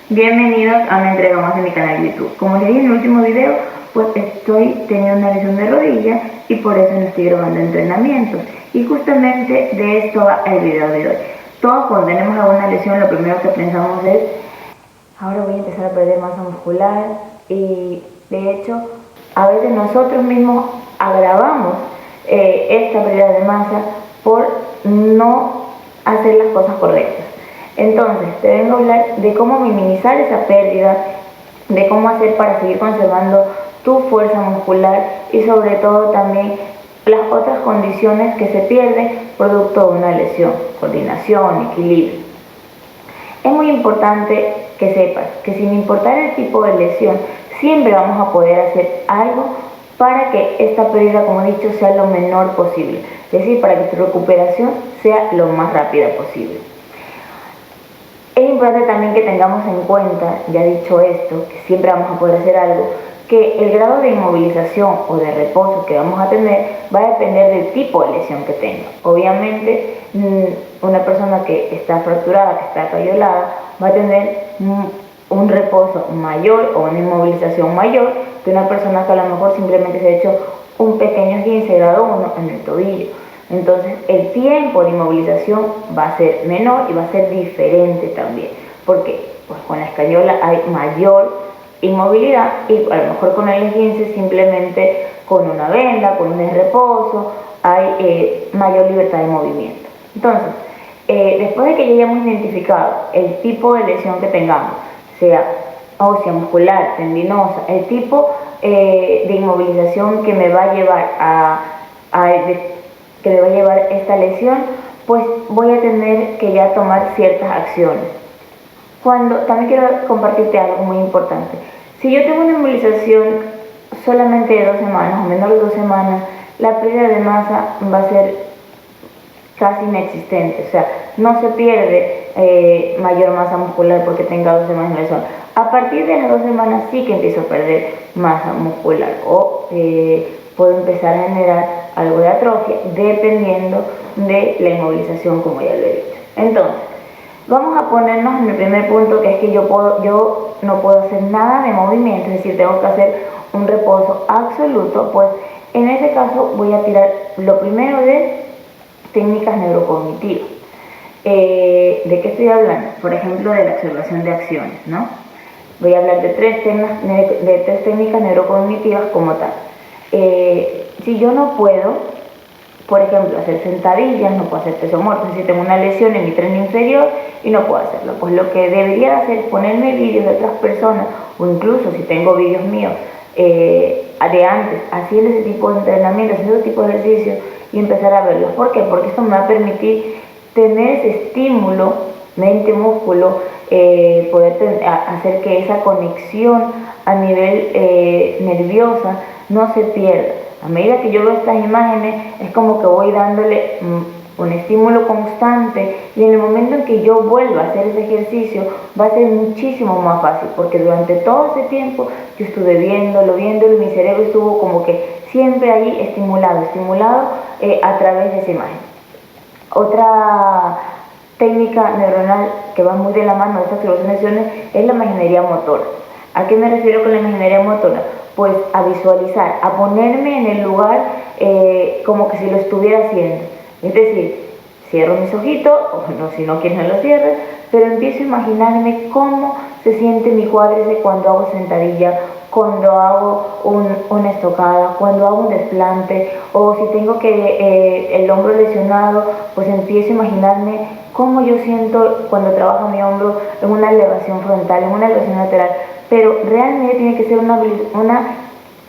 Bienvenidos a una entrega más de mi canal de YouTube. Como les dije en el último video, pues estoy teniendo una lesión de rodilla y por eso no estoy grabando entrenamientos. Y justamente de esto va el video de hoy. Todos cuando tenemos alguna lesión lo primero que pensamos es, ahora voy a empezar a perder masa muscular, y de hecho a veces nosotros mismos agravamos esta pérdida de masa por no hacer las cosas correctas. Entonces, te vengo a hablar de cómo minimizar esa pérdida, de cómo hacer para seguir conservando tu fuerza muscular y sobre todo también las otras condiciones que se pierden producto de una lesión, coordinación, equilibrio. Es muy importante que sepas que sin importar el tipo de lesión, siempre vamos a poder hacer algo para que esta pérdida, como he dicho, sea lo menor posible. Es decir, para que tu recuperación sea lo más rápida posible. Es importante también que tengamos en cuenta, ya dicho esto, que siempre vamos a poder hacer algo, que el grado de inmovilización o de reposo que vamos a tener va a depender del tipo de lesión que tenga. Obviamente, una persona que está fracturada, que está cayolada, va a tener un reposo mayor o una inmovilización mayor que una persona que a lo mejor simplemente se ha hecho un pequeño esguince grado 1 en el tobillo. Entonces el tiempo de inmovilización va a ser menor y va a ser diferente también, porque pues, con la escayola hay mayor inmovilidad y a lo mejor con el esguince simplemente con una venda, con un reposo, hay mayor libertad de movimiento. Entonces, después de que ya hayamos identificado el tipo de lesión que tengamos, sea ósea, muscular, tendinosa, el tipo de inmovilización que me va a llevar esta lesión, pues voy a tener que ya tomar ciertas acciones. También quiero compartirte algo muy importante. Si yo tengo una inmovilización solamente de 2 semanas o menos de 2 semanas, la pérdida de masa va a ser casi inexistente, o sea, no se pierde mayor masa muscular porque tenga 2 semanas de lesión. A partir de las 2 semanas sí que empiezo a perder masa muscular o puedo empezar a generar algo de atrofia dependiendo de la inmovilización, como ya lo he dicho. Entonces, vamos a ponernos en el primer punto, que es que yo no puedo hacer nada de movimiento, es decir, tengo que hacer un reposo absoluto. Pues en ese caso voy a tirar lo primero de técnicas neurocognitivas. ¿De qué estoy hablando? Por ejemplo, de la observación de acciones, ¿no? Voy a hablar de tres técnicas neurocognitivas como tal. Si yo no puedo, por ejemplo, hacer sentadillas, no puedo hacer peso muerto, si tengo una lesión en mi tren inferior y no puedo hacerlo, pues lo que debería hacer es ponerme vídeos de otras personas, o incluso si tengo vídeos míos de antes, haciendo ese tipo de entrenamiento, haciendo ese tipo de ejercicio y empezar a verlos. ¿Por qué? Porque esto me va a permitir tener ese estímulo mente-músculo, poder hacer que esa conexión a nivel nerviosa no se pierda. A medida que yo veo estas imágenes, es como que voy dándole un estímulo constante, y en el momento en que yo vuelva a hacer ese ejercicio va a ser muchísimo más fácil, porque durante todo ese tiempo yo estuve viéndolo, y mi cerebro estuvo como que siempre ahí estimulado a través de esa imagen. Otra técnica neuronal que va muy de la mano de estas observaciones es la imaginería motora. ¿A qué me refiero con la imaginería motora? Pues a visualizar, a ponerme en el lugar como que si lo estuviera haciendo. Es decir, cierro mis ojitos, o no, si no quieres no los cierres, pero empiezo a imaginarme cómo se siente mi cuádriceps cuando hago sentadilla, cuando hago una estocada, cuando hago un desplante, o si tengo el hombro lesionado, pues empiezo a imaginarme cómo yo siento cuando trabajo mi hombro en una elevación frontal, en una elevación lateral. Pero realmente tiene que ser una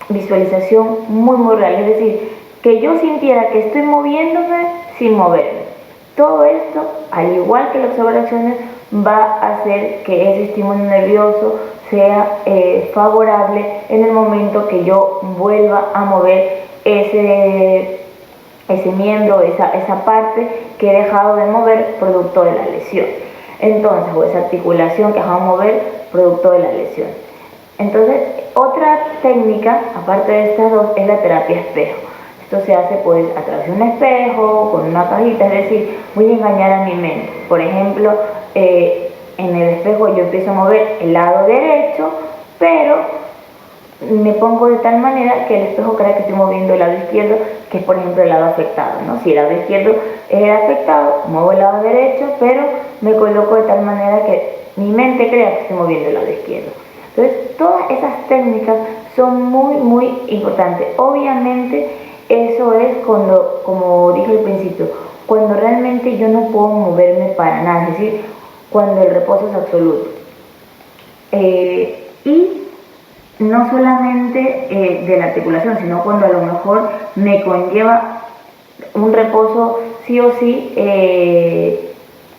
visualización muy real, es decir, que yo sintiera que estoy moviéndome sin moverme. Todo esto, al igual que las observaciones, va a hacer que ese estímulo nervioso sea favorable en el momento que yo vuelva a mover ese miembro, esa parte que he dejado de mover producto de la lesión. Entonces, o esa articulación que he dejado de mover producto de la lesión. Entonces, otra técnica, aparte de estas dos, es la terapia espejo. Esto se hace pues a través de un espejo, con una cajita, es decir, voy a engañar a mi mente. Por ejemplo, en el espejo yo empiezo a mover el lado derecho, pero me pongo de tal manera que el espejo crea que estoy moviendo el lado izquierdo, que es por ejemplo el lado afectado, ¿no? Si el lado izquierdo es el afectado, muevo el lado derecho, pero me coloco de tal manera que mi mente crea que estoy moviendo el lado izquierdo. Entonces, todas esas técnicas son muy importantes. Obviamente, eso es cuando, como dije al principio, cuando realmente yo no puedo moverme para nada, es decir, cuando el reposo es absoluto. Y no solamente de la articulación, sino cuando a lo mejor me conlleva un reposo sí o sí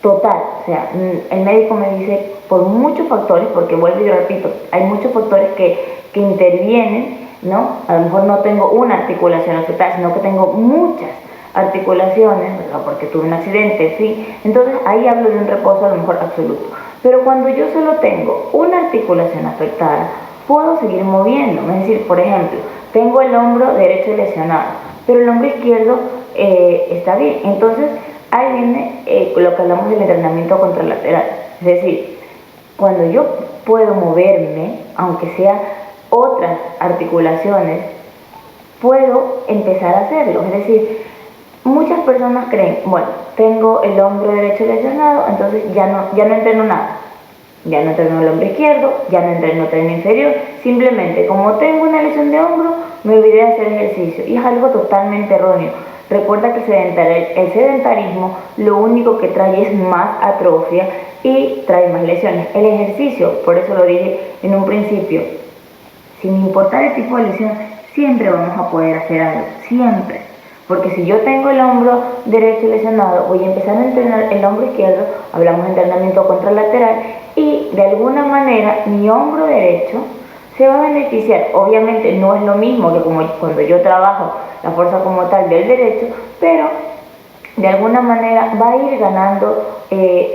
total. O sea, el médico me dice por muchos factores, porque vuelvo y repito, hay muchos factores que intervienen, ¿no? A lo mejor no tengo una articulación afectada, sino que tengo muchas articulaciones, ¿verdad? Porque tuve un accidente, en fin. Entonces ahí hablo de un reposo a lo mejor absoluto. Pero cuando yo solo tengo una articulación afectada, puedo seguir moviéndome. Es decir, por ejemplo, tengo el hombro derecho lesionado, pero el hombro izquierdo está bien. Entonces ahí viene lo que hablamos del entrenamiento contralateral. Es decir, cuando yo puedo moverme, aunque sea otras articulaciones, puedo empezar a hacerlo. Es decir, muchas personas creen, bueno, tengo el hombro derecho lesionado, entonces ya no entreno nada. Ya no entreno el hombro izquierdo, ya no entreno tren inferior. Simplemente, como tengo una lesión de hombro, me olvidé de hacer ejercicio. Y es algo totalmente erróneo. Recuerda que el sedentarismo lo único que trae es más atrofia y trae más lesiones. El ejercicio, por eso lo dije en un principio, sin importar el tipo de lesión, siempre vamos a poder hacer algo, siempre. Porque si yo tengo el hombro derecho lesionado, voy a empezar a entrenar el hombro izquierdo, hablamos de entrenamiento contralateral, y de alguna manera mi hombro derecho se va a beneficiar. Obviamente no es lo mismo que como cuando yo trabajo la fuerza como tal del derecho, pero de alguna manera va a ir ganando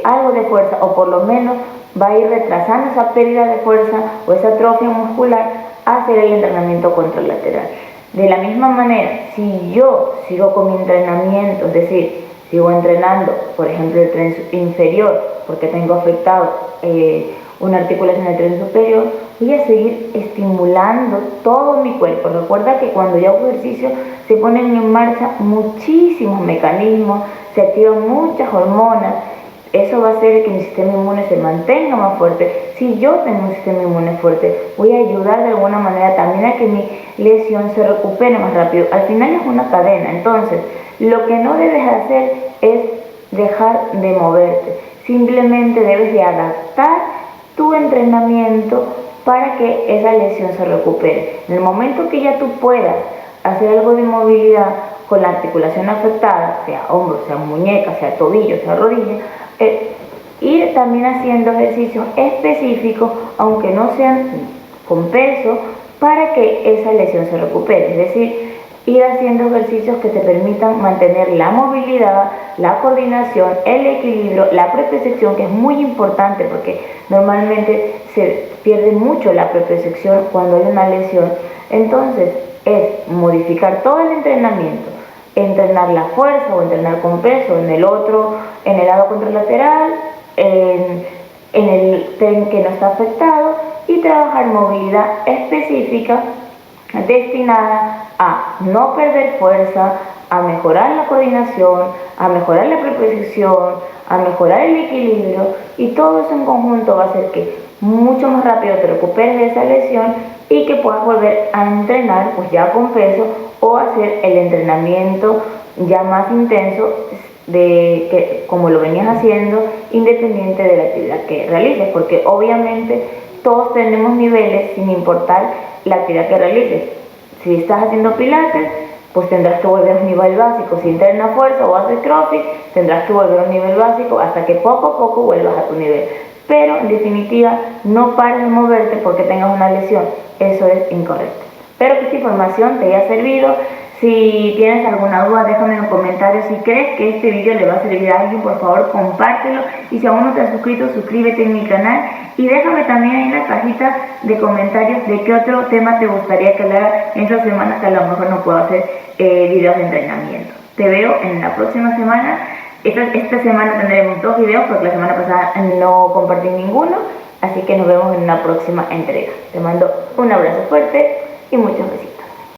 algo de fuerza, o por lo menos va a ir retrasando esa pérdida de fuerza o esa atrofia muscular a hacer el entrenamiento contralateral. De la misma manera, si yo sigo con mi entrenamiento, es decir, sigo entrenando, por ejemplo, el tren inferior, porque tengo afectado una articulación del tren superior, voy a seguir estimulando todo mi cuerpo. Recuerda que cuando yo hago ejercicio se ponen en marcha muchísimos mecanismos, se activan muchas hormonas. Eso va a hacer que mi sistema inmune se mantenga más fuerte. Si yo tengo un sistema inmune fuerte, voy a ayudar de alguna manera también a que mi lesión se recupere más rápido. Al final es una cadena. Entonces, lo que no debes hacer es dejar de moverte. Simplemente debes de adaptar tu entrenamiento para que esa lesión se recupere. En el momento que ya tú puedas hacer algo de movilidad con la articulación afectada, sea hombro, sea muñeca, sea tobillo, sea rodilla, ir también haciendo ejercicios específicos, aunque no sean con peso, para que esa lesión se recupere. Es decir, ir haciendo ejercicios que te permitan mantener la movilidad, la coordinación, el equilibrio, la propiocepción, que es muy importante porque normalmente se pierde mucho la propiocepción cuando hay una lesión. Entonces es modificar todo el entrenamiento, entrenar la fuerza o entrenar con peso en el otro, en el lado contralateral, en el tren que no está afectado, y trabajar movilidad específica destinada a no perder fuerza, a mejorar la coordinación, a mejorar la propiocepción, a mejorar el equilibrio, y todo eso en conjunto va a hacer que mucho más rápido te recuperes de esa lesión y que puedas volver a entrenar pues ya con peso, o hacer el entrenamiento ya más intenso de que como lo venías haciendo, independiente de la actividad que realices, porque obviamente todos tenemos niveles sin importar la actividad que realices. Si estás haciendo pilates, pues tendrás que volver a un nivel básico. Si entrenas fuerza o haces crossfit, tendrás que volver a un nivel básico hasta que poco a poco vuelvas a tu nivel. Pero en definitiva, no pares de moverte porque tengas una lesión. Eso es incorrecto. Espero que esta información te haya servido. Si tienes alguna duda, déjame en los comentarios. Si crees que este video le va a servir a alguien, por favor compártelo. Y si aún no te has suscrito, suscríbete en mi canal. Y déjame también ahí en la cajita de comentarios de qué otro tema te gustaría que haga en esta semana, que a lo mejor no puedo hacer videos de entrenamiento. Te veo en la próxima semana. esta semana tendremos 2 videos porque la semana pasada no compartí ninguno, así que nos vemos en una próxima entrega. Te mando un abrazo fuerte y muchos besitos.